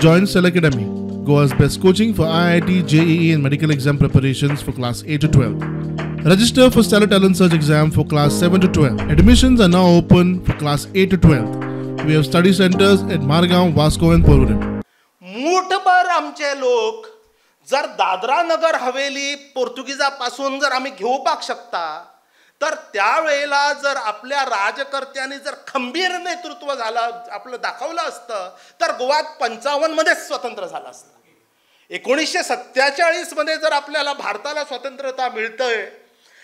Join Cell Academy, Goa's best coaching for IIT, JEE and medical exam preparations for class 8 to 12. Register for Stellar Talent Search exam for class 7 to 12. Admissions are now open for class 8 to 12. We have study centers at Margao, Vasco and Porvorim. मूठभर आमचे लोक जर दादरा नगर हवेली पोर्तुगीजापासून जर आम्ही घेऊपाक शकता तर त्यावेळेला जर आपल्या राजकर्त्यांनी जर खंबीर नेतृत्व झालं आपलं दाखवलं असतं तर गोवा 55 मध्येच स्वतंत्र झालं असतं. 1947 मध्ये जर आपल्याला भारताला स्वतंत्रता मिळतंय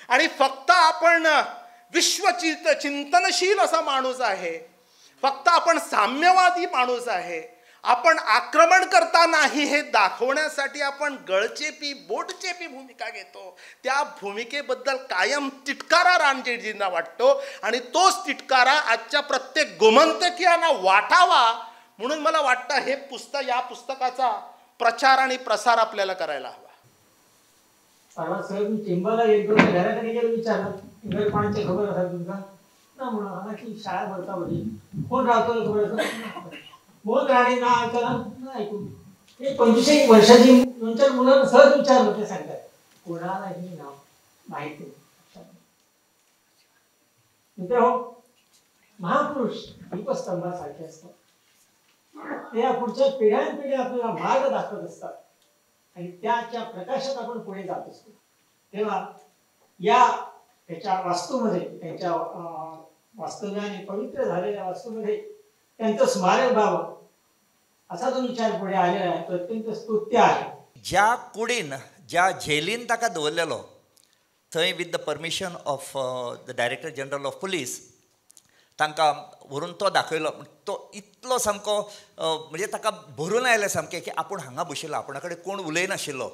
आणि फक्त आपण विश्वचिंतनशील असा माणूस आहे, फक्त आपण साम्यवादी माणूस आहे, आपण आक्रमण करता नाही हे दाखवण्यासाठी आपण गळचेपी बोटचेपी भूमिका घेतो. त्या भूमिकेबद्दल कायम तिटकारा रणजितजींना वाटतो आणि तोच तिटकारा आजच्या प्रत्येक गोमंतकीयांना वाटावा म्हणून मला वाटतं हे पुस्तक या पुस्तकाचा प्रचार आणि प्रसार आपल्याला करायला हवा. परवा सर मी चेंबरला येतो घराकडे गेलो विचारलं इंग्रज पाण्याची खबर असेल तुमका ना म्हणा की शाळा भरता होती कोण राहतो थोडंसं बोल राहणे ना ऐकून हे 25 वर्षाची नंतर मुलांना सहज विचारलं ते सांगतात कोणालाही नाव माहिती मित्र हो महापुरुष दीपस्तंभासारखे असतात. ते पुढच्या पिढ्यानपिढ्या आपल्याला मार्ग दाखवत असतात आणि त्याच्या प्रकाशात आपण पुढे जात असतो. तेव्हा या त्याच्या वास्तूमध्ये त्यांच्या वास्तव्याने पवित्र झालेल्या वास्तूमध्ये त्यांचं स्मारक व्हावं असा जो विचार पुढे आलेला आहे तो अत्यंत स्तुत्य आहे. ज्या कुडीन ज्या जेलीन ताका दवरलेलो थंय with the permission of the director general of police तांकां व्हरून तो दाखयलो. तो इतलो सामको म्हणजे ताका भरून आयले सामकें की आपूण हांगा बशिल्लो, आपणा कडेन कोण उलयनाशिल्लो